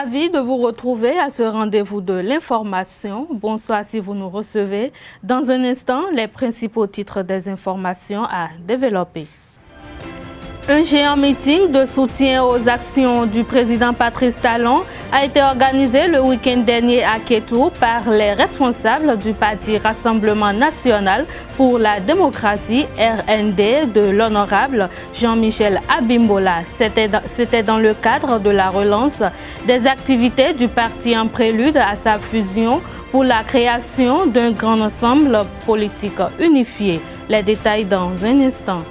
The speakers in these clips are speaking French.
Ravi de vous retrouver à ce rendez-vous de l'information. Bonsoir si vous nous recevez. Dans un instant, les principaux titres des informations à développer. Un géant meeting de soutien aux actions du président Patrice Talon a été organisé le week-end dernier à Kétou par les responsables du parti Rassemblement National pour la démocratie RND de l'honorable Jean-Michel Abimbola. C'était dans le cadre de la relance des activités du parti en prélude à sa fusion pour la création d'un grand ensemble politique unifié. Les détails dans un instant.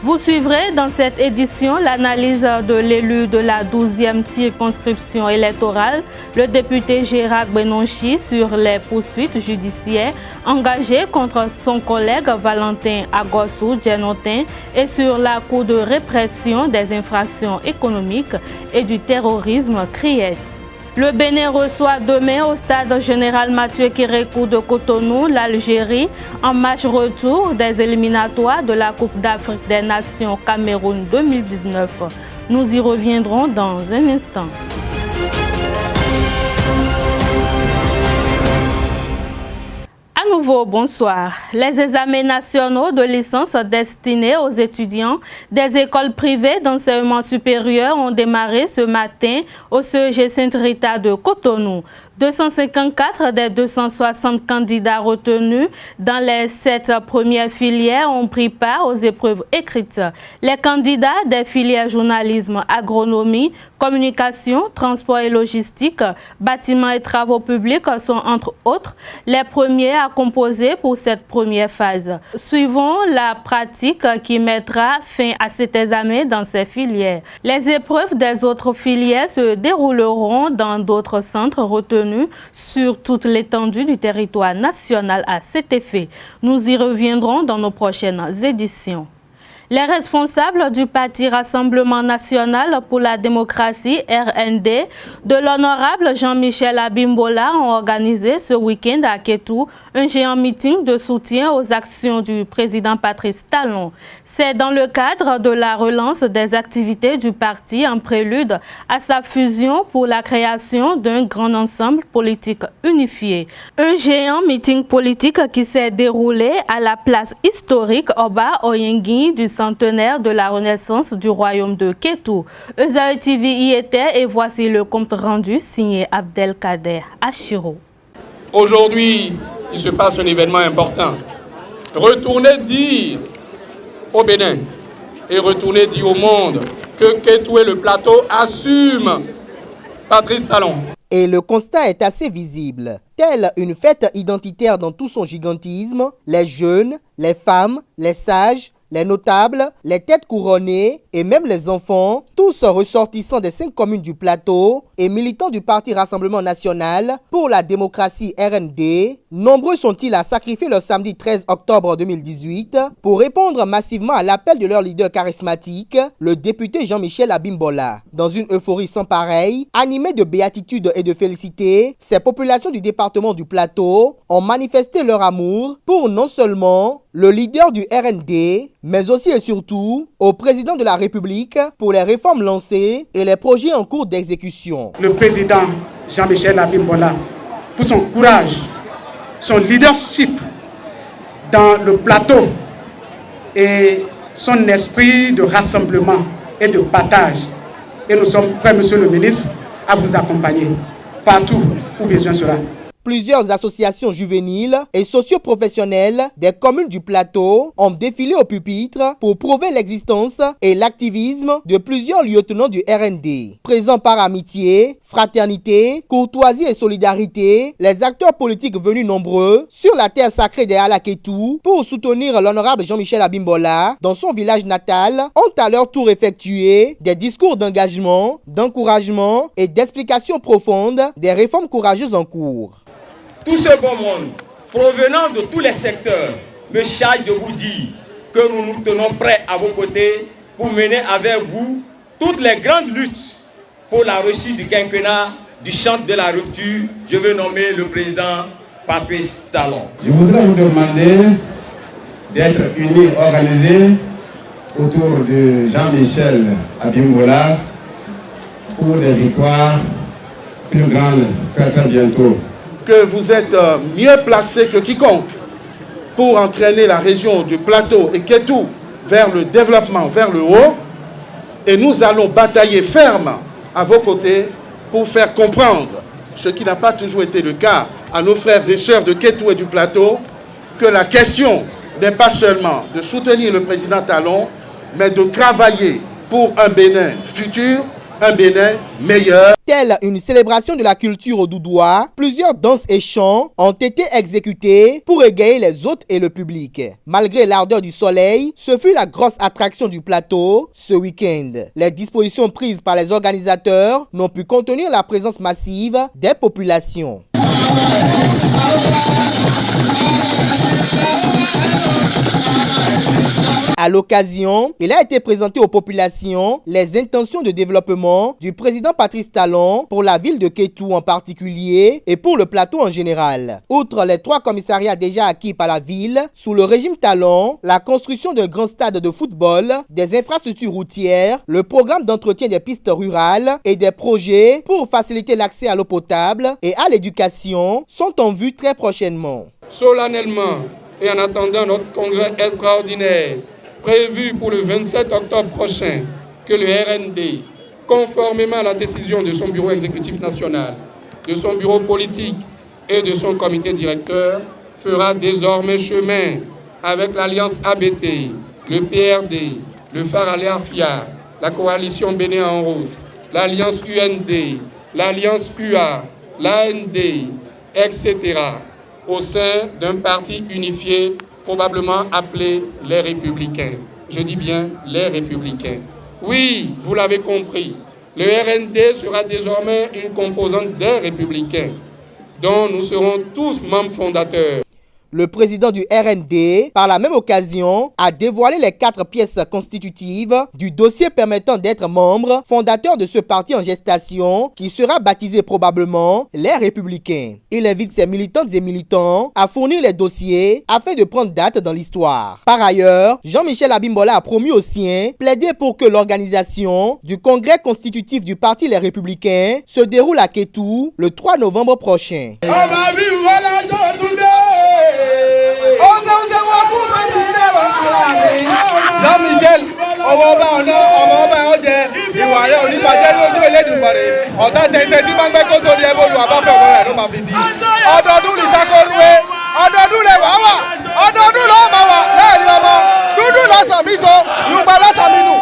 Vous suivrez dans cette édition l'analyse de l'élu de la 12e circonscription électorale, le député Gérard Benonchi, sur les poursuites judiciaires engagées contre son collègue Valentin Agossou Djenotin et sur la Cour de répression des infractions économiques et du terrorisme CRIET. Le Bénin reçoit demain au stade général Mathieu Kérékou de Cotonou l'Algérie en match retour des éliminatoires de la Coupe d'Afrique des Nations Cameroun 2019. Nous y reviendrons dans un instant. À nouveau, bonsoir. Les examens nationaux de licence destinés aux étudiants des écoles privées d'enseignement supérieur ont démarré ce matin au CEG Sainte-Rita de Cotonou. 254 des 260 candidats retenus dans les 7 premières filières ont pris part aux épreuves écrites. Les candidats des filières journalisme, agronomie, communication, transport et logistique, bâtiments et travaux publics sont entre autres les premiers à composer pour cette première phase. Suivons la pratique qui mettra fin à cet examen dans ces filières. Les épreuves des autres filières se dérouleront dans d'autres centres retenus sur toute l'étendue du territoire national à cet effet. Nous y reviendrons dans nos prochaines éditions. Les responsables du parti Rassemblement National pour la démocratie RND de l'honorable Jean-Michel Abimbola ont organisé ce week-end à Kétou un géant meeting de soutien aux actions du président Patrice Talon. C'est dans le cadre de la relance des activités du parti en prélude à sa fusion pour la création d'un grand ensemble politique unifié. Un géant meeting politique qui s'est déroulé à la place historique Oba Oyengui du centenaire de la renaissance du royaume de Kétou. Esaü TV y était et voici le compte rendu signé Abdelkader Achiro. Aujourd'hui, il se passe un événement important. Retournez dire au Bénin et retournez dire au monde que Kétou et le plateau assument Patrice Talon. Et le constat est assez visible. Telle une fête identitaire dans tout son gigantisme, les jeunes, les femmes, les sages, les notables, les têtes couronnées et même les enfants, tous ressortissants des 5 communes du plateau et militants du parti Rassemblement National pour la démocratie RND, nombreux sont-ils à sacrifier le samedi 13 octobre 2018 pour répondre massivement à l'appel de leur leader charismatique, le député Jean-Michel Abimbola. Dans une euphorie sans pareille, animée de béatitude et de félicité, ces populations du département du plateau ont manifesté leur amour pour non seulement le leader du RND, mais aussi et surtout au président de la République pour les réformes lancées et les projets en cours d'exécution. Le président Jean-Michel Abimbola, pour son courage, son leadership dans le plateau et son esprit de rassemblement et de partage. Et nous sommes prêts, monsieur le ministre, à vous accompagner partout où besoin sera. Plusieurs associations juvéniles et socio-professionnelles des communes du plateau ont défilé au pupitre pour prouver l'existence et l'activisme de plusieurs lieutenants du RND. Présents par amitié, fraternité, courtoisie et solidarité, les acteurs politiques venus nombreux sur la terre sacrée des Alaketou pour soutenir l'honorable Jean-Michel Abimbola dans son village natal ont à leur tour effectué des discours d'engagement, d'encouragement et d'explication profonde des réformes courageuses en cours. Tout ce bon monde, provenant de tous les secteurs, me charge de vous dire que nous nous tenons prêts à vos côtés pour mener avec vous toutes les grandes luttes pour la réussite du quinquennat du chantre de la rupture. Je veux nommer le président Patrice Talon. Je voudrais vous demander d'être unis, organisés autour de Jean-Michel Abimbola pour des victoires plus grande très bientôt. Que vous êtes mieux placé que quiconque pour entraîner la région du plateau et Kétou vers le développement, vers le haut. Et nous allons batailler ferme à vos côtés pour faire comprendre, ce qui n'a pas toujours été le cas, à nos frères et sœurs de Kétou et du plateau, que la question n'est pas seulement de soutenir le président Talon, mais de travailler pour un Bénin futur, un Bénin meilleur. Telle une célébration de la culture au Doudoua, plusieurs danses et chants ont été exécutés pour égayer les hôtes et le public. Malgré l'ardeur du soleil, ce fut la grosse attraction du plateau ce week-end. Les dispositions prises par les organisateurs n'ont pu contenir la présence massive des populations. À l'occasion, il a été présenté aux populations les intentions de développement du président Patrice Talon pour la ville de Kétou en particulier et pour le plateau en général. Outre les 3 commissariats déjà acquis par la ville, sous le régime Talon, la construction d'un grand stade de football, des infrastructures routières, le programme d'entretien des pistes rurales et des projets pour faciliter l'accès à l'eau potable et à l'éducation sont en vue très prochainement. Solennellement et en attendant notre congrès extraordinaire prévu pour le 27 octobre prochain, que le RND, conformément à la décision de son bureau exécutif national, de son bureau politique et de son comité directeur, fera désormais chemin avec l'Alliance ABT, le PRD, le Phare Aléafia, la coalition Bénin en route, l'Alliance UND, l'Alliance UA, l'AND, etc., au sein d'un parti unifié, probablement appelé les Républicains. Je dis bien les Républicains. Oui, vous l'avez compris, le RND sera désormais une composante des Républicains, dont nous serons tous membres fondateurs. Le président du RND, par la même occasion, a dévoilé les 4 pièces constitutives du dossier permettant d'être membre fondateur de ce parti en gestation qui sera baptisé probablement les Républicains. Il invite ses militantes et militants à fournir les dossiers afin de prendre date dans l'histoire. Par ailleurs, Jean-Michel Abimbola a promis aux siens plaider pour que l'organisation du congrès constitutif du parti Les Républicains se déroule à Kétou le 3 novembre prochain. Jean-Michel, ọba ọ̀nà ọjẹ́ ìwà rẹ̀ oníbàjẹ́ lójú Elédùmarè ọ̀tá ṣẹ̀ṣẹ̀ tí máa ń gbẹ́ kó tó di ẹgbẹ́ olùwàbáfẹ́ ọmọ rẹ̀ ló máa fi sí. Ọdọọdún ní Sákóruwé, ọdọọdún lè wá wà, ọdọọdún ló máa wà lẹ́ẹ̀rí ọmọ, dúdú lọ́sàn mí so, ìyúgba lọ́sàn mí nù.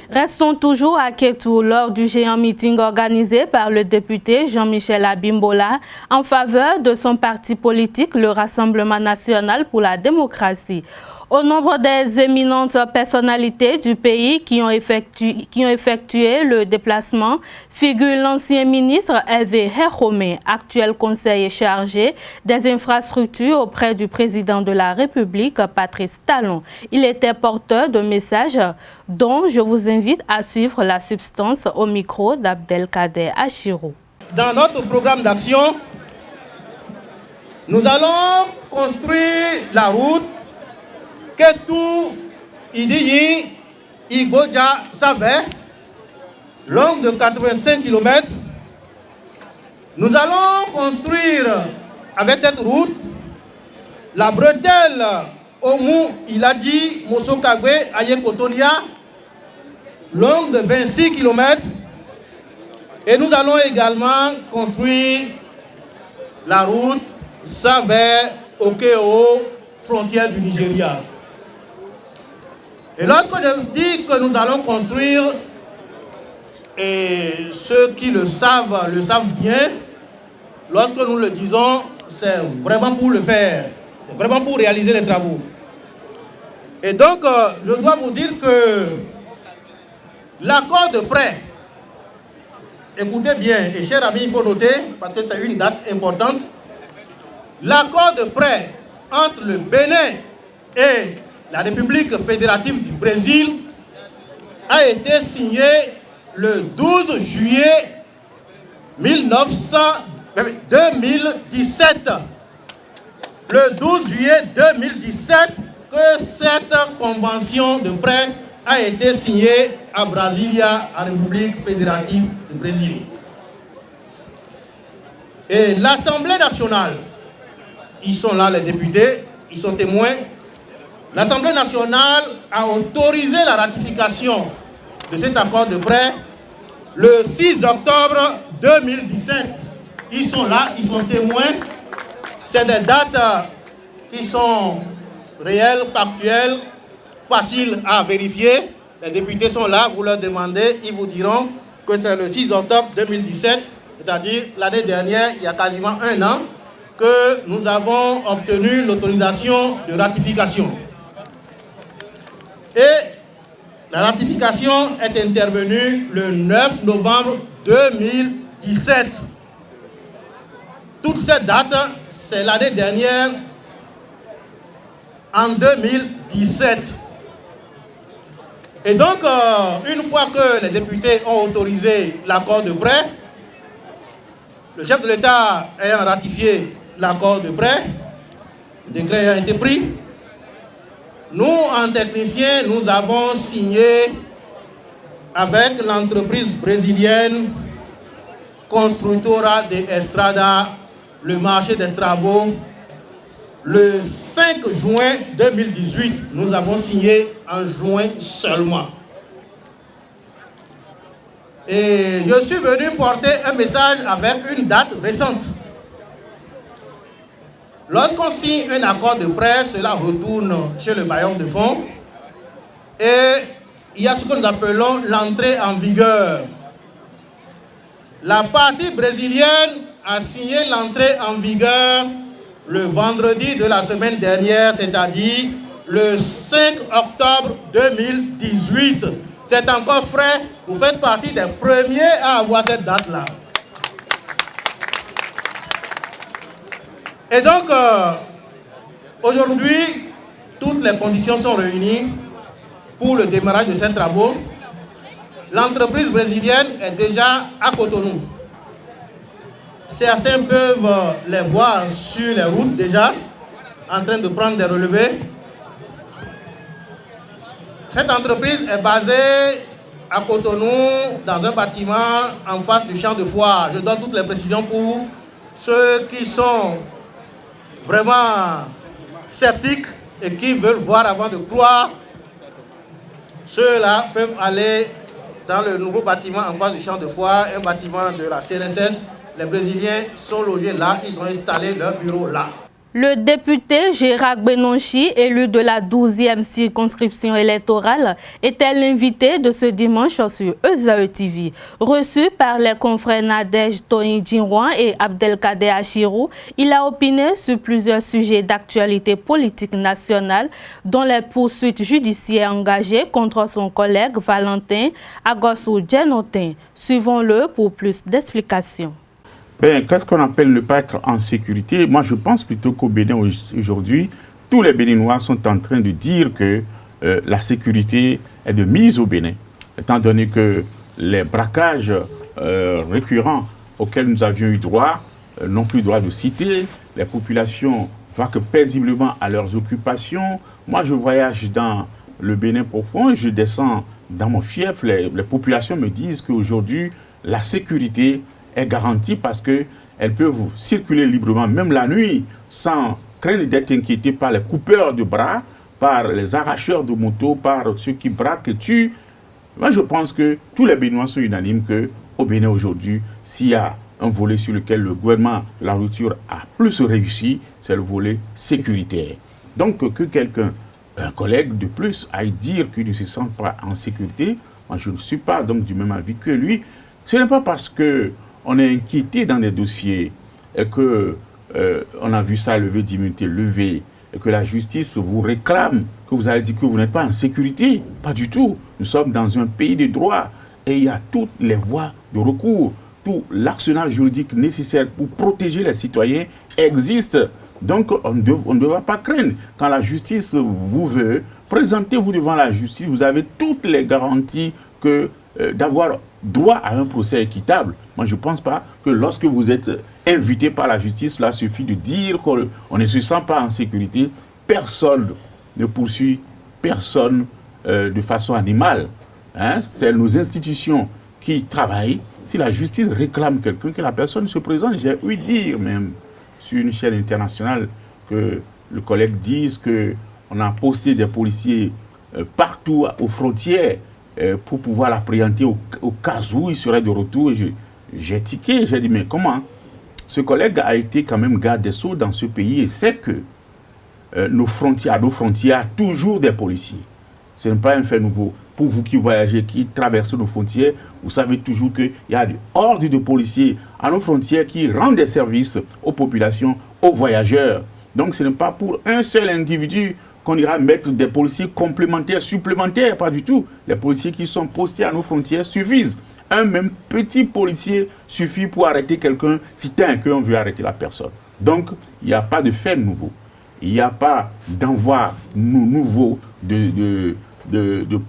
Restons toujours à Kétou lors du géant meeting organisé par le député Jean-Michel Abimbola en faveur de son parti politique, le Rassemblement national pour la démocratie. Au nombre des éminentes personnalités du pays qui ont effectué le déplacement figure l'ancien ministre Hervé Herhomé, actuel conseiller chargé des infrastructures auprès du président de la République, Patrice Talon. Il était porteur de messages dont je vous invite à suivre la substance au micro d'Abdelkader Achirou. Dans notre programme d'action, nous allons construire la route Kétou, Idiyi, Igodja, Savè, longue de 85 km. Nous allons construire avec cette route la bretelle Omu, Iladi, Mosokagwe, Ayekotonia, longue de 26 km. Et nous allons également construire la route Savè, Okeo, frontière du Nigeria. Et lorsque je dis que nous allons construire, et ceux qui le savent bien, lorsque nous le disons, c'est vraiment pour le faire, c'est vraiment pour réaliser les travaux. Et donc, je dois vous dire que l'accord de prêt, écoutez bien, et chers amis, il faut noter, parce que c'est une date importante, l'accord de prêt entre le Bénin et la République fédérative du Brésil a été signé le 12 juillet 2017. Le 12 juillet 2017 que cette convention de prêt a été signée à Brasilia, en République fédérative du Brésil. Et l'Assemblée nationale, ils sont là les députés, ils sont témoins. L'Assemblée nationale a autorisé la ratification de cet accord de prêt le 6 octobre 2017. Ils sont là, ils sont témoins. C'est des dates qui sont réelles, factuelles, faciles à vérifier. Les députés sont là, vous leur demandez, ils vous diront que c'est le 6 octobre 2017, c'est-à-dire l'année dernière, il y a quasiment un an, que nous avons obtenu l'autorisation de ratification. Et la ratification est intervenue le 9 novembre 2017. Toute cette date, c'est l'année dernière, en 2017. Et donc, une fois que les députés ont autorisé l'accord de prêt, le chef de l'État ayant ratifié l'accord de prêt, le décret ayant été pris, nous, en technicien, nous avons signé avec l'entreprise brésilienne Construtora de Estrada le marché des travaux le 5 juin 2018. Nous avons signé en juin seulement. Et je suis venu porter un message avec une date récente. Lorsqu'on signe un accord de prêt, cela retourne chez le bailleur de fonds et il y a ce que nous appelons l'entrée en vigueur. La partie brésilienne a signé l'entrée en vigueur le vendredi de la semaine dernière, c'est-à-dire le 5 octobre 2018. C'est encore frais, vous faites partie des premiers à avoir cette date-là. Et donc, aujourd'hui, toutes les conditions sont réunies pour le démarrage de ces travaux. L'entreprise brésilienne est déjà à Cotonou. Certains peuvent les voir sur les routes déjà, en train de prendre des relevés. Cette entreprise est basée à Cotonou, dans un bâtiment en face du champ de foire. Je donne toutes les précisions pour ceux qui sont vraiment sceptiques et qui veulent voir avant de croire. Ceux-là peuvent aller dans le nouveau bâtiment en face du champ de foire, un bâtiment de la CNSS. Les Brésiliens sont logés là, ils ont installé leur bureau là. Le député Gérard Benonchi, élu de la 12e circonscription électorale, était l'invité de ce dimanche sur ESAE TV. Reçu par les confrères Nadège Toyin-Djinrouan et Abdelkader Achirou, il a opiné sur plusieurs sujets d'actualité politique nationale, dont les poursuites judiciaires engagées contre son collègue Valentin Agossou Djenotin. Suivons-le pour plus d'explications. Qu'est-ce qu'on appelle ne pas être en sécurité? Moi, je pense plutôt qu'au Bénin aujourd'hui, tous les Béninois sont en train de dire que la sécurité est de mise au Bénin, étant donné que les braquages récurrents auxquels nous avions eu droit n'ont plus droit de citer, les populations vaquent paisiblement à leurs occupations. Moi, je voyage dans le Bénin profond, je descends dans mon fief, les populations me disent qu'aujourd'hui, la sécurité est garantie parce qu'elles peuvent circuler librement, même la nuit, sans craindre d'être inquiétées par les coupeurs de bras, par les arracheurs de motos, par ceux qui braquent et tuent. Moi, je pense que tous les Béninois sont unanimes qu'au Bénin aujourd'hui, s'il y a un volet sur lequel le gouvernement de la rupture a plus réussi, c'est le volet sécuritaire. Donc, que quelqu'un, un collègue de plus, aille dire qu'il ne se sent pas en sécurité, moi, je ne suis pas donc du même avis que lui. Ce n'est pas parce que on est inquiété dans des dossiers et que on a vu ça lever d'immunité levée et que la justice vous réclame, que vous avez dit que vous n'êtes pas en sécurité. Pas du tout. Nous sommes dans un pays de droit et il y a toutes les voies de recours. Tout l'arsenal juridique nécessaire pour protéger les citoyens existe. Donc on ne doit pas craindre. Quand la justice vous veut, présentez-vous devant la justice. Vous avez toutes les garanties que d'avoir droit à un procès équitable. Moi, je ne pense pas que lorsque vous êtes invité par la justice, cela suffit de dire qu'on ne se sent pas en sécurité. Personne ne poursuit personne de façon animale. Hein, c'est nos institutions qui travaillent. Si la justice réclame quelqu'un, que la personne se présente. J'ai ouï dire même sur une chaîne internationale que le collègue dise qu'on a posté des policiers partout aux frontières pour pouvoir l'appréhender au cas où il serait de retour. Et j'ai tiqué, j'ai dit mais comment? Ce collègue a été quand même garde des Sceaux dans ce pays et sait que à nos frontières, il y a toujours des policiers. Ce n'est pas un fait nouveau. Pour vous qui voyagez, qui traversez nos frontières, vous savez toujours qu'il y a des hordes de policiers à nos frontières qui rendent des services aux populations, aux voyageurs. Donc ce n'est pas pour un seul individu qu'on ira mettre des policiers complémentaires, supplémentaires, pas du tout. Les policiers qui sont postés à nos frontières suffisent. Un même petit policier suffit pour arrêter quelqu'un si on veut arrêter la personne. Donc il n'y a pas de fait nouveau. Il n'y a pas d'envoi nouveau de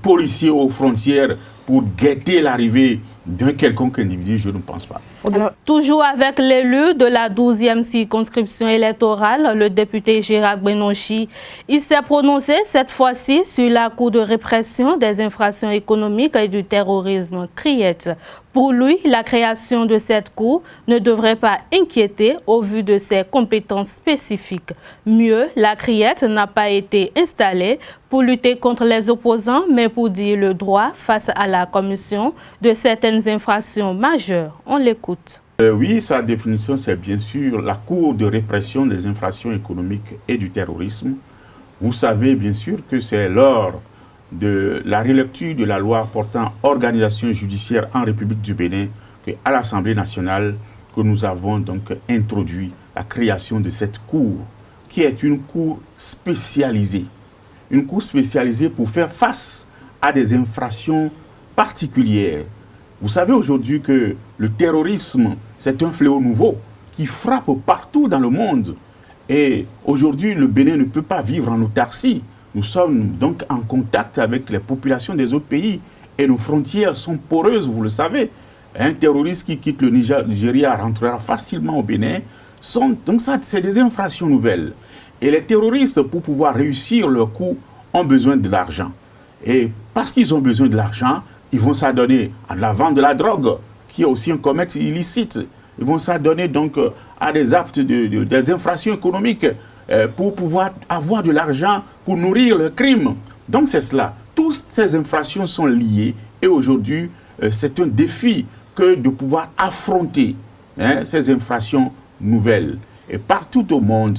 policiers aux frontières pour guetter l'arrivée d'un quelconque individu, je ne pense pas. Alors, toujours avec l'élu de la 12e circonscription électorale, le député Gérard Benonchi, il s'est prononcé cette fois-ci sur la Cour de répression des infractions économiques et du terrorisme, CRIET. Pour lui, la création de cette cour ne devrait pas inquiéter au vu de ses compétences spécifiques. Mieux, la CRIET n'a pas été installée pour lutter contre les opposants, mais pour dire le droit face à la commission de certaines infractions majeures. On l'écoute. Oui, sa définition, c'est bien sûr la Cour de répression des infractions économiques et du terrorisme. Vous savez bien sûr que c'est lors de la relecture de la loi portant organisation judiciaire en République du Bénin qu'à l'Assemblée nationale que nous avons donc introduit la création de cette cour, qui est une cour spécialisée. Une cour spécialisée pour faire face à des infractions particulières. Vous savez aujourd'hui que le terrorisme, c'est un fléau nouveau qui frappe partout dans le monde. Et aujourd'hui, le Bénin ne peut pas vivre en autarcie. Nous sommes donc en contact avec les populations des autres pays et nos frontières sont poreuses, vous le savez. Un terroriste qui quitte le Nigeria rentrera facilement au Bénin. Donc ça, c'est des infractions nouvelles. Et les terroristes, pour pouvoir réussir leur coup, ont besoin de l'argent. Et parce qu'ils ont besoin de l'argent, ils vont s'adonner à la vente de la drogue, qui est aussi un commerce illicite. Ils vont s'adonner donc à des actes, des infractions économiques pour pouvoir avoir de l'argent pour nourrir le crime. Donc c'est cela. Toutes ces infractions sont liées et aujourd'hui, c'est un défi que de pouvoir affronter ces infractions nouvelles. Et partout au monde,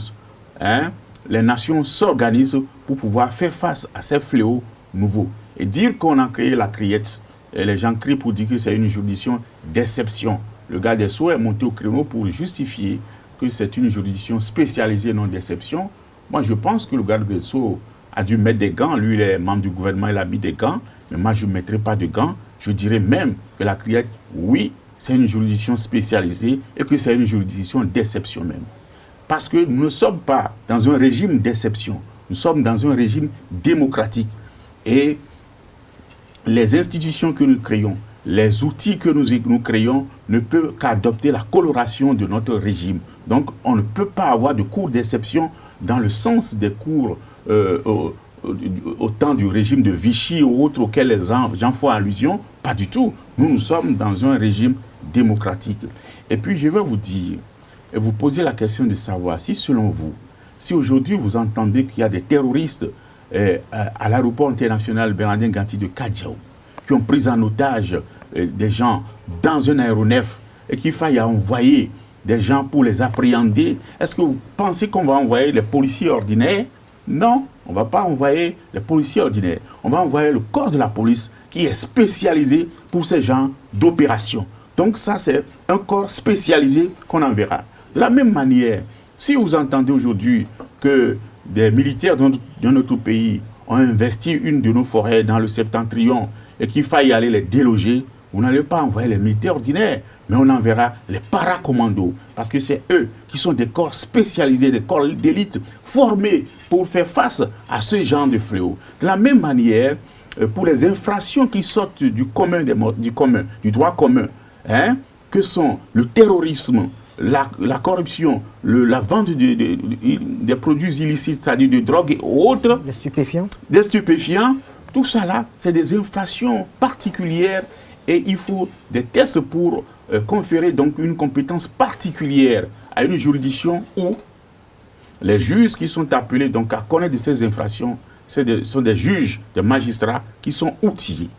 les nations s'organisent pour pouvoir faire face à ces fléaux nouveaux. Et dire qu'on a créé la CRIET, et les gens crient pour dire que c'est une juridiction d'exception. Le garde des Sceaux est monté au créneau pour justifier que c'est une juridiction spécialisée, non d'exception. Moi, je pense que le garde des Sceaux a dû mettre des gants. Lui, il est membre du gouvernement, il a mis des gants. Mais moi, je ne mettrai pas de gants. Je dirais même que la CRIET, oui, c'est une juridiction spécialisée et que c'est une juridiction d'exception même. Parce que nous ne sommes pas dans un régime d'exception. Nous sommes dans un régime démocratique. Et les institutions que nous créons, les outils que nous créons ne peuvent qu'adopter la coloration de notre régime. Donc, on ne peut pas avoir de cours d'exception dans le sens des cours au temps du régime de Vichy ou autres auxquels les gens font allusion. Pas du tout. Nous sommes dans un régime démocratique. Et puis, je vais vous dire, et vous poser la question de savoir si, selon vous, si aujourd'hui vous entendez qu'il y a des terroristes à l'aéroport international Bernardin Ganti de Kadiaou, qui ont pris en otage des gens dans un aéronef et qu'il faille envoyer des gens pour les appréhender, est-ce que vous pensez qu'on va envoyer les policiers ordinaires? Non, on ne va pas envoyer les policiers ordinaires. On va envoyer le corps de la police qui est spécialisé pour ces genres d'opérations. Donc ça, c'est un corps spécialisé qu'on enverra. De la même manière, si vous entendez aujourd'hui que des militaires de notre pays ont investi une de nos forêts dans le septentrion et qu'il faille aller les déloger, vous n'allez pas envoyer les militaires ordinaires, mais on enverra les paracommandos, parce que c'est eux qui sont des corps spécialisés, des corps d'élite formés pour faire face à ce genre de fléau. De la même manière, pour les infractions qui sortent du droit commun, que sont le terrorisme, la corruption, la vente des produits illicites, c'est-à-dire de drogue et autres, des stupéfiants, Tout ça là, c'est des infractions particulières et il faut des tests pour conférer donc une compétence particulière à une juridiction où les juges qui sont appelés donc à connaître de ces infractions, sont des juges, des magistrats qui sont outillés,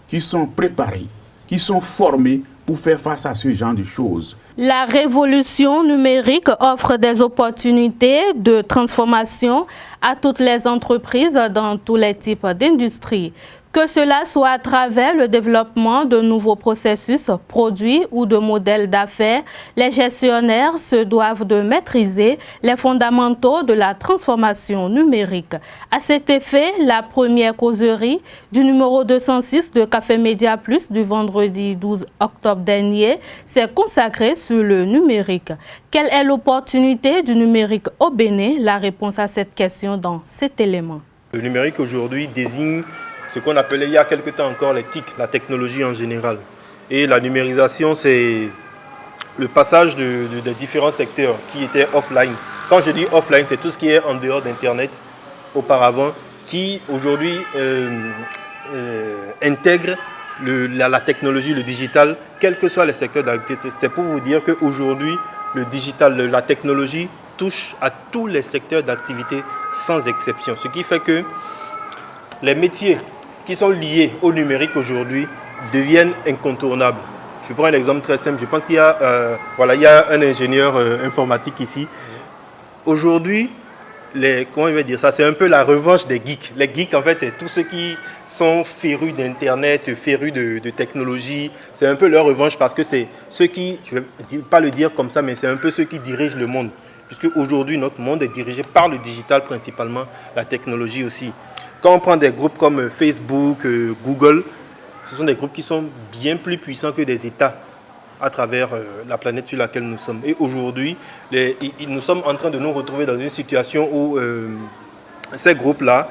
qui sont préparés, qui sont formés pour faire face à ce genre de choses. La révolution numérique offre des opportunités de transformation à toutes les entreprises dans tous les types d'industries. Que cela soit à travers le développement de nouveaux processus, produits ou de modèles d'affaires, les gestionnaires se doivent de maîtriser les fondamentaux de la transformation numérique. À cet effet, la première causerie du numéro 206 de Café Média Plus du vendredi 12 octobre dernier s'est consacrée sur le numérique. Quelle est l'opportunité du numérique au Bénin? La réponse à cette question dans cet élément. Le numérique aujourd'hui désigne ce qu'on appelait il y a quelque temps encore les TIC, la technologie en général. Et la numérisation, c'est le passage des différents secteurs qui étaient offline. Quand je dis offline, c'est tout ce qui est en dehors d'Internet auparavant, qui aujourd'hui intègre la technologie, le digital, quels que soient les secteurs d'activité. C'est pour vous dire qu'aujourd'hui, le digital, la technologie touche à tous les secteurs d'activité sans exception. Ce qui fait que les métiers qui sont liés au numérique aujourd'hui deviennent incontournables. Je prends un exemple très simple. Je pense qu'il y a, il y a un ingénieur informatique ici. Aujourd'hui, comment je vais dire ça, c'est un peu la revanche des geeks. Les geeks, en fait, c'est tous ceux qui sont férus d'Internet, férus de technologie. C'est un peu leur revanche parce que c'est ceux qui, je ne vais pas le dire comme ça, mais c'est un peu ceux qui dirigent le monde. Puisque aujourd'hui, notre monde est dirigé par le digital principalement, la technologie aussi. Quand on prend des groupes comme Facebook, Google, ce sont des groupes qui sont bien plus puissants que des États à travers la planète sur laquelle nous sommes. Et aujourd'hui, nous sommes en train de nous retrouver dans une situation où ces groupes-là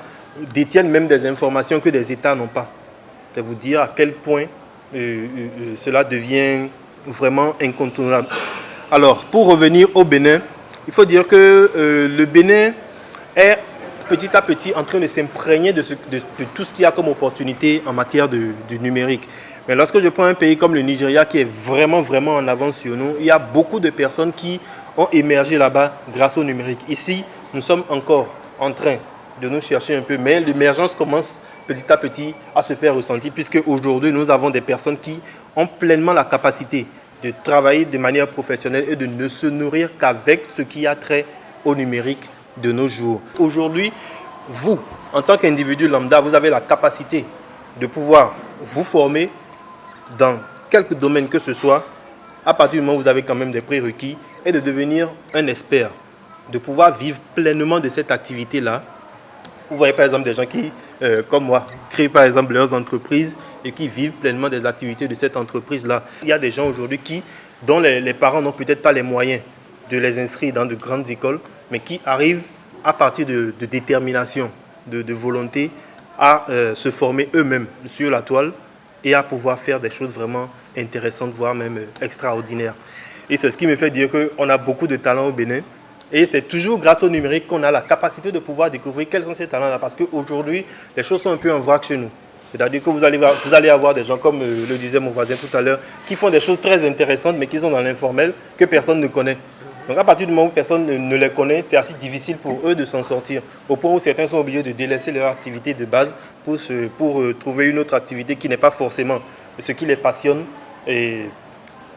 détiennent même des informations que des États n'ont pas. C'est vous dire à quel point cela devient vraiment incontournable. Alors, pour revenir au Bénin, il faut dire que le Bénin est petit à petit en train de s'imprégner de tout ce qu'il y a comme opportunité en matière du numérique. Mais lorsque je prends un pays comme le Nigeria qui est vraiment en avance sur nous, il y a beaucoup de personnes qui ont émergé là-bas grâce au numérique. Ici, nous sommes encore en train de nous chercher un peu, mais l'émergence commence petit à petit à se faire ressentir puisque aujourd'hui, nous avons des personnes qui ont pleinement la capacité de travailler de manière professionnelle et de ne se nourrir qu'avec ce qui a trait au numérique de nos jours. Aujourd'hui, vous, en tant qu'individu lambda, vous avez la capacité de pouvoir vous former dans quelque domaine que ce soit, à partir du moment où vous avez quand même des prérequis, et de devenir un expert, de pouvoir vivre pleinement de cette activité-là. Vous voyez par exemple des gens qui, comme moi, créent par exemple leurs entreprises et qui vivent pleinement des activités de cette entreprise-là. Il y a des gens aujourd'hui dont les parents n'ont peut-être pas les moyens de les inscrire dans de grandes écoles, mais qui arrivent à partir de détermination, de volonté, à se former eux-mêmes sur la toile et à pouvoir faire des choses vraiment intéressantes, voire même extraordinaires. Et c'est ce qui me fait dire qu'on a beaucoup de talents au Bénin. Et c'est toujours grâce au numérique qu'on a la capacité de pouvoir découvrir quels sont ces talents-là. Parce qu'aujourd'hui, les choses sont un peu en vrac chez nous. C'est-à-dire que vous allez avoir des gens, comme le disait mon voisin tout à l'heure, qui font des choses très intéressantes, mais qui sont dans l'informel, que personne ne connaît. Donc à partir du moment où personne ne les connaît, c'est assez difficile pour eux de s'en sortir. Au point où certains sont obligés de délaisser leur activité de base pour trouver une autre activité qui n'est pas forcément ce qui les passionne, et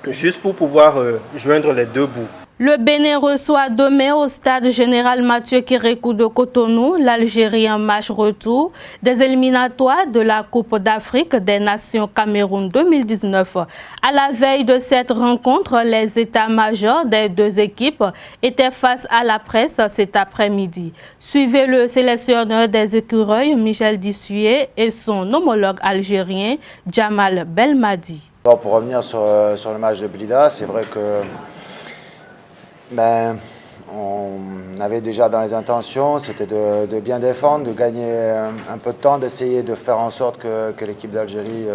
juste pour pouvoir joindre les deux bouts. Le Bénin reçoit demain au stade général Mathieu Kérékou de Cotonou l'Algérie en match retour des éliminatoires de la Coupe d'Afrique des Nations Cameroun 2019. À la veille de cette rencontre, les états-majors des deux équipes étaient face à la presse cet après-midi. Suivez le sélectionneur des écureuils, Michel Dissué, et son homologue algérien, Jamal Belmadi. Pour revenir sur le match de Blida, c'est vrai que on avait déjà dans les intentions, c'était de bien défendre, de gagner un peu de temps, d'essayer de faire en sorte que l'équipe d'Algérie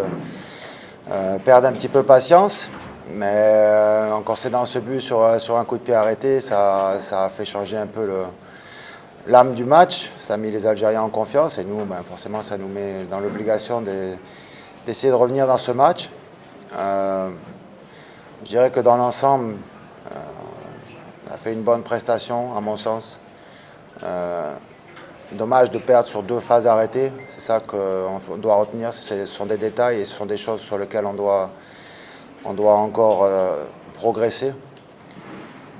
perde un petit peu patience. Mais en concédant ce but sur un coup de pied arrêté, ça a fait changer un peu l'âme du match, ça a mis les Algériens en confiance et nous, forcément, ça nous met dans l'obligation d'essayer de revenir dans ce match. Je dirais que dans l'ensemble, on a fait une bonne prestation, à mon sens. Dommage de perdre sur 2 phases arrêtées, c'est ça qu'on doit retenir, ce sont des détails et ce sont des choses sur lesquelles on doit encore progresser.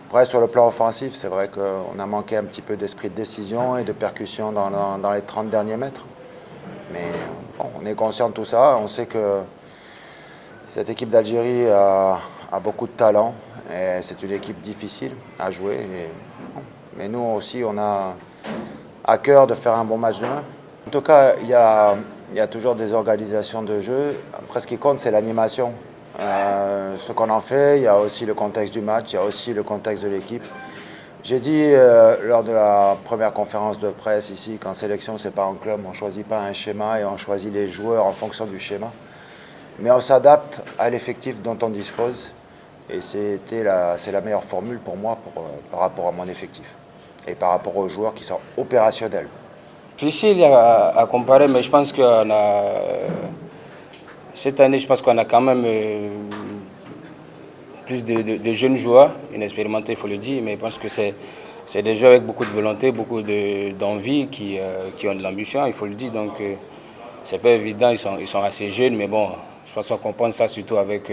Après, sur le plan offensif, c'est vrai qu'on a manqué un petit peu d'esprit de décision et de percussion dans les 30 derniers mètres. Mais bon, on est conscient de tout ça, on sait que cette équipe d'Algérie a beaucoup de talent et c'est une équipe difficile à jouer. Mais nous aussi, on a à cœur de faire un bon match demain. En tout cas, il y a toujours des organisations de jeu. Après, ce qui compte, c'est l'animation. Ce qu'on en fait, il y a aussi le contexte du match, il y a aussi le contexte de l'équipe. J'ai dit lors de la première conférence de presse ici qu'en sélection, c'est pas un club, on ne choisit pas un schéma et on choisit les joueurs en fonction du schéma. Mais on s'adapte à l'effectif dont on dispose et c'est la meilleure formule pour moi par rapport à mon effectif et par rapport aux joueurs qui sont opérationnels. Difficile à comparer, mais je pense qu'on a... Cette année, je pense qu'on a quand même plus de jeunes joueurs, inexpérimentés, il faut le dire, mais je pense que c'est des joueurs avec beaucoup de volonté, beaucoup d'envie, qui ont de l'ambition, il faut le dire. Donc, c'est pas évident, ils sont assez jeunes, mais bon, je pense qu'on comprend ça surtout avec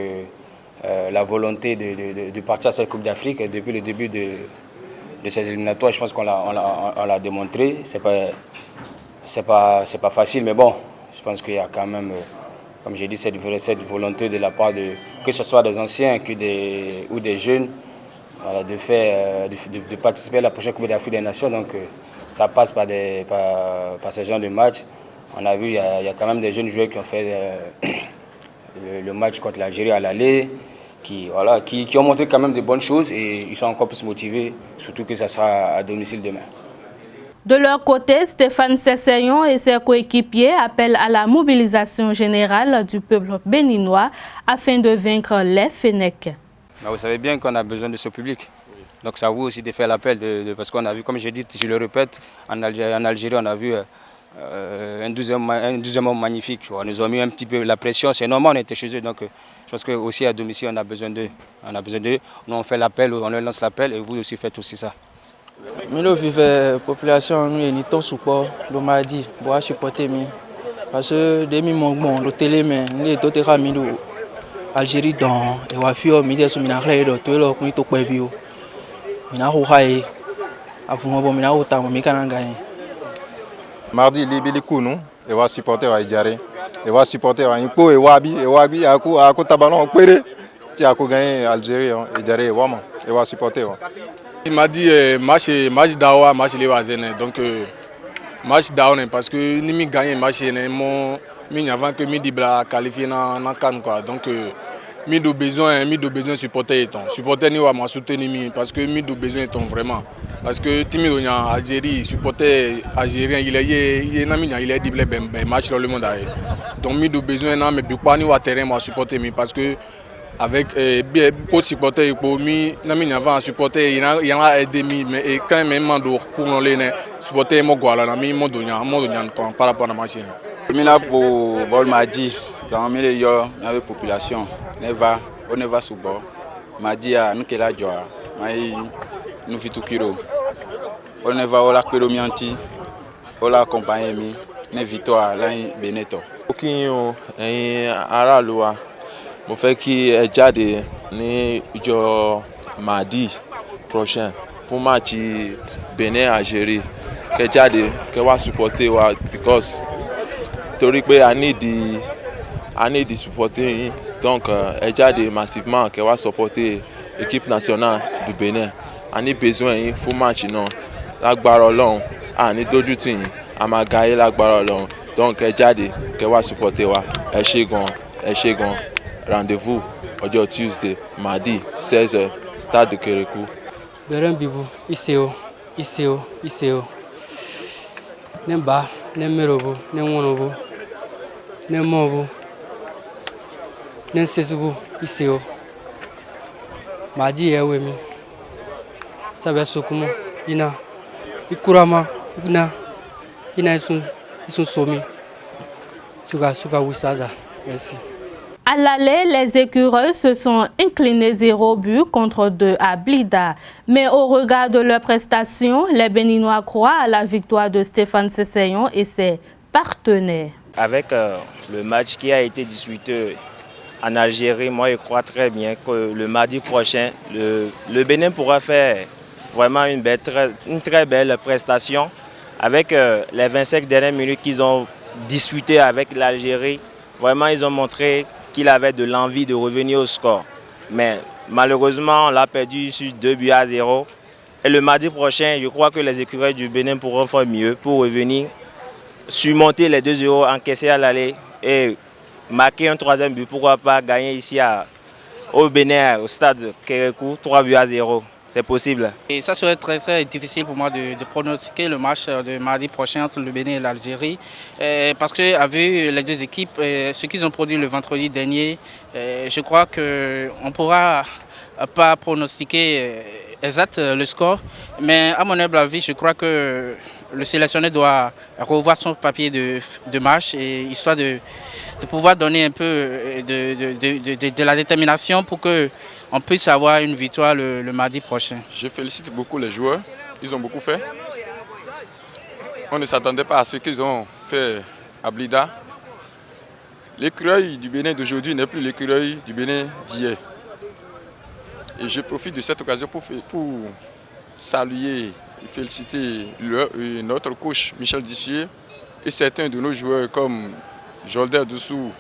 la volonté de partir à cette Coupe d'Afrique. Depuis le début de ces éliminatoires, je pense qu'on l'a démontré. C'est pas facile, mais bon, je pense qu'il y a quand même... Comme j'ai dit, cette volonté de la part que ce soit des anciens ou des jeunes, de participer à la prochaine Coupe d'Afrique des Nations. Donc ça passe par ces genres de matchs. On a vu, il y a quand même des jeunes joueurs qui ont fait le match contre l'Algérie à l'aller, qui ont montré quand même de bonnes choses et ils sont encore plus motivés, surtout que ça sera à domicile demain. De leur côté, Stéphane Sesseyon et ses coéquipiers appellent à la mobilisation générale du peuple béninois afin de vaincre les Fennecs. Vous savez bien qu'on a besoin de ce public. Donc ça vaut aussi de faire l'appel, parce qu'on a vu, comme j'ai dit, je le répète, en Algérie on a vu un 12e homme magnifique. Ils nous ont mis un petit peu la pression, c'est normal, on était chez eux. Donc je pense qu'aussi à domicile on a besoin d'eux. Nous on fait l'appel, on leur lance l'appel et vous aussi faites aussi ça. Milo vive population nous ni ton support do mardi boa supporter mi parce que demi mon do télé mais les to te ramido Algérie dans et wa fio mi de so mi na clé do to lo kun to pe bi o mi na ho hai afu bo mi na ho ta mi kana gagner mardi libili kunu et wa supporter wa Jare et wa supporter wa Ipo et wabi ako tabalon péré ti ako gagner Algérie et Jare et wa supporter wa. Il m'a dit match d'Awa, match les voisins. Donc match d'Awa parce que ni mi gagné match ni avant que mi dibla qualifié dans CAN quoi. Donc mi do besoin supporter étant. Supporter ni wa ma soutenir mi parce que mi do besoin étant vraiment. Parce que timi on Algérie supporter algérien il est dibla ben match dans le monde. Donc mi do besoin na mais pas ni wa terrain moi supporter mi parce que avec pour supporter pour mi nami avant supporter il y en a aidé mais quand même mando pour les supporter mo goala na mi modo nyan par rapport à machine mina pour bol madi dans milieu yo na population on ne va sous bord madi a nkela joa mai nous fitukiro on ne va ola peromianti ola accompagner mi ne victoire là beneto okinyo ara loa mo fẹ́ kí ẹ jáde ní ìjọ mardi prochain fún match Benin Algérie kẹ́ jáde kẹ́ wá supporter wa because torí pé I need supporter yín donc ẹ jáde massivement kẹ́ wá supporter équipe nationale du Benin a ní besoin yín fún match náà lágbára Ọlọ́run a ní dójú tì yín a máa gagner lágbára Ọlọ́run donc ẹ jáde kẹ́ wá supporter wa ẹ ṣé gan. Rendez-vous aujourd'hui Tuesday, mardi 16h, stade de Kérékou. Beren bibu, iseo. Nemba, nemerobu, nemonobu, nemobu, nensesubu, iseo. Mardi ewemi. Sabe sokumo, ina, ikurama. Ils sont sommés. Merci. À l'aller, les écureuils se sont inclinés 0 but contre 2 à Blida. Mais au regard de leurs prestations, les Béninois croient à la victoire de Stéphane Sesseyon et ses partenaires. Avec le match qui a été disputé en Algérie, moi je crois très bien que le mardi prochain, le Bénin pourra faire vraiment une très belle prestation. Avec les 25 dernières minutes qu'ils ont disputé avec l'Algérie, vraiment ils ont montré qu'il avait de l'envie de revenir au score. Mais malheureusement, on l'a perdu sur 2-0. Et le mardi prochain, je crois que les écureuils du Bénin pourront faire mieux pour revenir, surmonter les 2-0 encaissés à l'aller et marquer un 3e but. Pourquoi pas gagner ici au Bénin, au stade Kérékou, 3-0. C'est possible. Et ça serait très difficile pour moi de pronostiquer le match de mardi prochain entre le Bénin et l'Algérie. Parce qu'avec les deux équipes, ce qu'ils ont produit le vendredi dernier, je crois qu'on ne pourra pas pronostiquer exact le score. Mais à mon humble avis, je crois que le sélectionneur doit revoir son papier de match, et histoire de pouvoir donner un peu de la détermination pour qu'on puisse avoir une victoire le mardi prochain. Je félicite beaucoup les joueurs, ils ont beaucoup fait. On ne s'attendait pas à ce qu'ils ont fait à Blida. L'écureuil du Bénin d'aujourd'hui n'est plus l'écureuil du Bénin d'hier. Et je profite de cette occasion pour saluer et féliciter notre coach Michel Dissier et certains de nos joueurs comme Jolder Doussou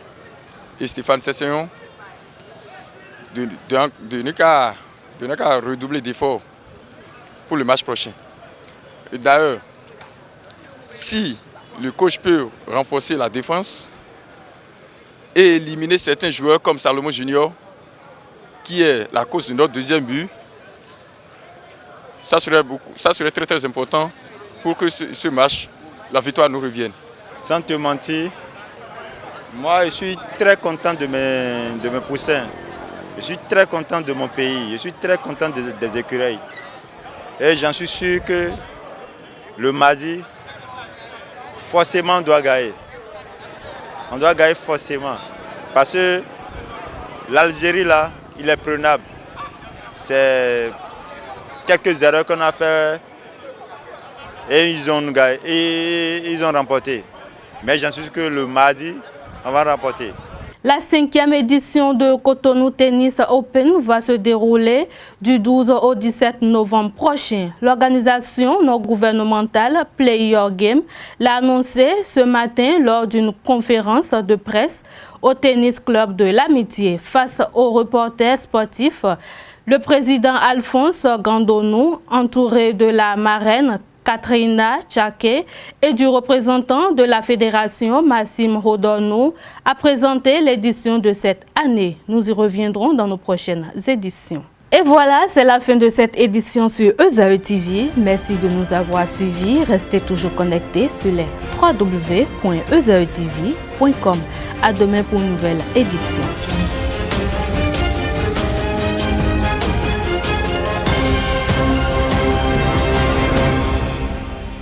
et Stéphane Sesseyon de ne qu'à redoubler d'efforts pour le match prochain. Et d'ailleurs, si le coach peut renforcer la défense et éliminer certains joueurs comme Salomon Junior, qui est la cause de notre 2e but, ça serait très important pour que ce match, la victoire nous revienne. Sans te mentir, moi je suis très content de mes poussins. Je suis très content de mon pays. Je suis très content des écureuils. Et j'en suis sûr que le mardi, forcément on doit gagner. On doit gagner forcément. Parce que l'Algérie là, il est prenable. C'est quelques erreurs qu'on a fait et ils ont gagné, et ils ont remporté. Mais j'en suis sûr que le mardi, on va remporter. La 5e édition de Cotonou Tennis Open va se dérouler du 12 au 17 novembre prochain. L'organisation non gouvernementale Play Your Game l'a annoncé ce matin lors d'une conférence de presse au Tennis Club de l'Amitié. Face aux reporters sportifs, le président Alphonse Gandonou, entouré de la marraine Katrina Tchaké et du représentant de la fédération Massim Rodornou, a présenté l'édition de cette année. Nous y reviendrons dans nos prochaines éditions. Et voilà, c'est la fin de cette édition sur EZAE TV. Merci de nous avoir suivis. Restez toujours connectés sur les www.ezaetv.com. À demain pour une nouvelle édition.